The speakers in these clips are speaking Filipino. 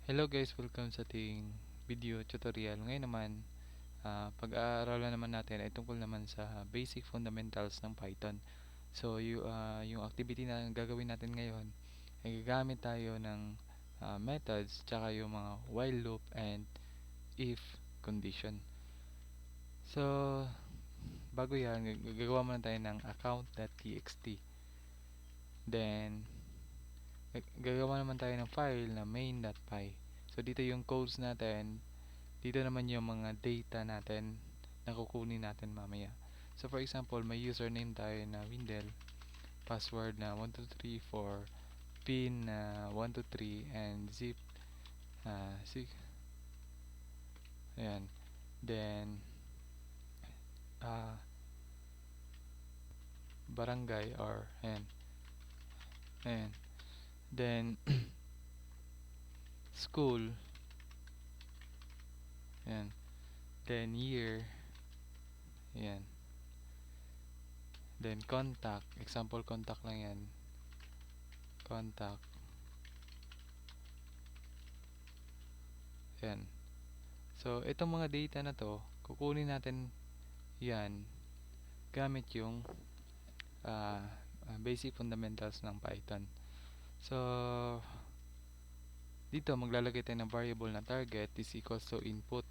Hello guys, welcome sa ating video tutorial. Ngayon naman, pag-aaralan naman natin ay tungkol naman sa basic fundamentals ng Python. So, yung activity na gagawin natin ngayon ay gagamit tayo ng methods tsaka yung mga while loop and if condition. So, bago yan, gagawa muna tayo ng account.txt. Then, gagawa naman tayo ng file na main.py. So, dito yung codes natin. Dito naman yung mga data natin na kukunin natin mamaya. So for example, may username tayo na Windel, password na 1234, pin na 123, and zip 6. Ayan. Then uh, barangay or ayan. Ayan. Then school. Ayan. Then year. Ayan. Then contact. Example contact lang yan. Contact. Ayan. So, itong mga data na to, kukunin natin yan gamit yung basic fundamentals ng Python. So, dito maglalagay tayo ng variable na target is equals to input.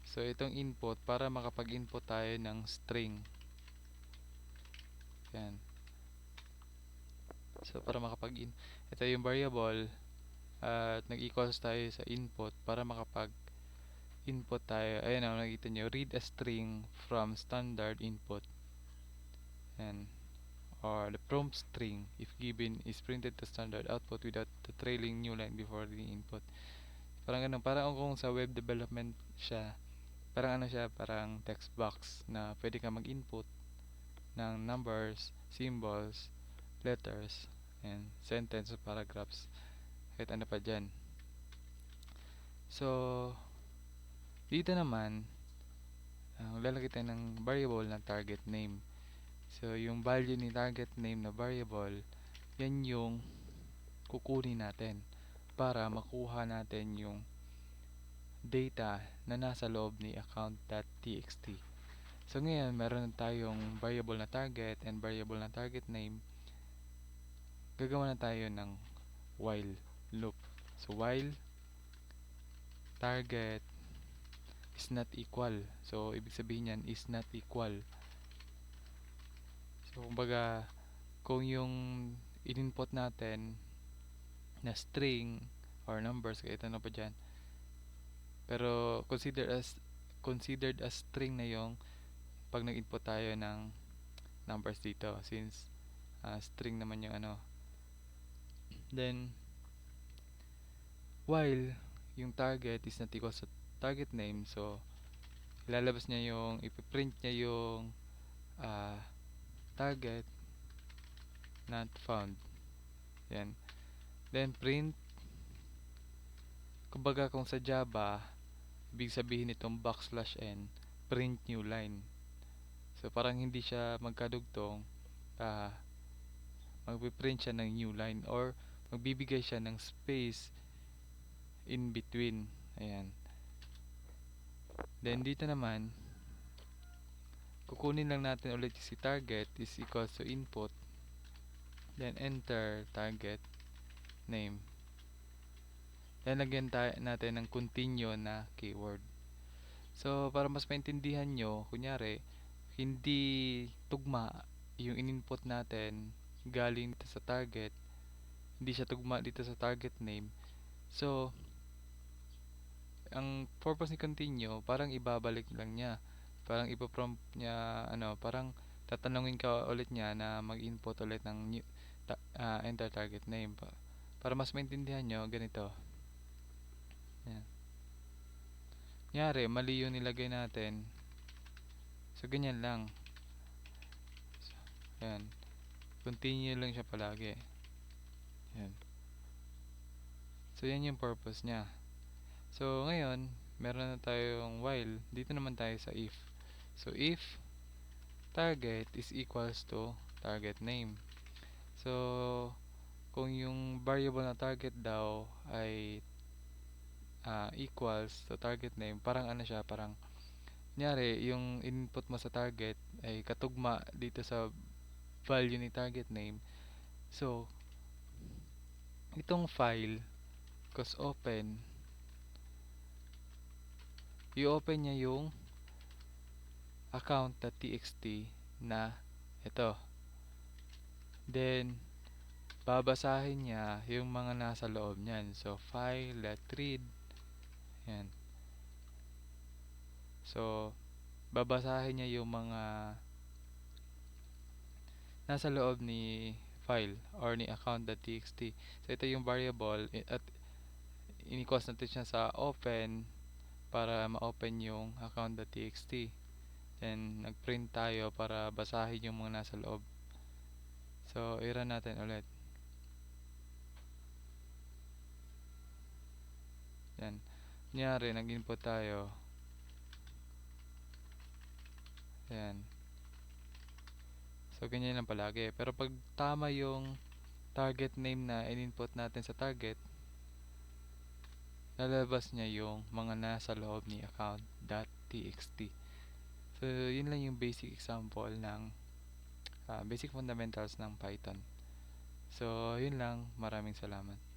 So, itong input para makapag-input tayo ng string. Yan. So, para ito yung variable at nag-equals tayo sa input para makapag-input tayo. Ayan o, nakita nyo, read a string from standard input. Yan. Or the prompt string, if given, is printed to standard output without the trailing new line before the input. Parang ganun, parang kung sa web development siya, parang ano siya, parang text box na pwede ka mag-input ng numbers, symbols, letters, and sentence o paragraphs, kahit ano pa dyan. So, dito naman, lalagay tayo ng variable na target name. So, yung value ni target name na variable, yan yung kukunin natin para makuha natin yung data na nasa loob ni account.txt. So, ngayon, meron tayong variable na target and variable na target name. Gagawa na tayo ng while loop. So, while target is not equal. So, ibig sabihin yan is not equal. So, kumbaga, kung yung in-input natin na string or numbers, kahit ano pa dyan, pero considered as string na yung pag nag-input tayo ng numbers dito, since string naman yung ano. Then, while yung target is not equal sa target name, so ilalabas niya yung, ipiprint niya yung target not found. Yan. Then print, kumbaga kung sa Java, ibig sabihin itong \n, print new line. So parang hindi siya magkadugtong, magpiprint siya ng new line or magbibigay siya ng space in between. Ayan. Then dito naman, kukunin lang natin ulit si target is equals to input, then enter target name. Then lagyan natin ng continue na keyword. So para mas maintindihan nyo, kunyari hindi tugma yung in-input natin galing dito sa target, hindi siya tugma dito sa target name. So ang purpose ni continue, parang ibabalik lang niya, parang ipoprompt niya, parang tatanungin ka ulit niya na mag-input ulit ng enter target name. Para mas maintindihan nyo, ganito. Yan. Nyari, mali yung nilagay natin. So, ganyan lang. So, yan. Continue lang siya palagi. Yan. So, yan yung purpose niya. So, ngayon, meron na tayong while. Dito naman tayo sa if. So, if target is equals to target name. So, kung yung variable na target daw ay equals to target name, parang ano siya, parang kunyari yung input mo sa target ay katugma dito sa value ni target name. So, itong file, cause open, i-open niya yung account.txt na ito. Then, babasahin niya yung mga nasa loob niyan. So, file.read. Yan. So, babasahin niya yung mga nasa loob ni file or ni account.txt. So, ito yung variable at ini-cause natin siya sa open para ma-open yung account.txt. Then, nag-print tayo para basahin yung mga nasa loob. So, i-run natin ulit. Yan. Kunyari, nag-input tayo. Yan. So, ganyan lang palagi. Pero pag tama yung target name na in-input natin sa target, lalabas niya yung mga nasa loob ni account.txt. So, yun lang yung basic example ng basic fundamentals ng Python. So, yun lang. Maraming salamat.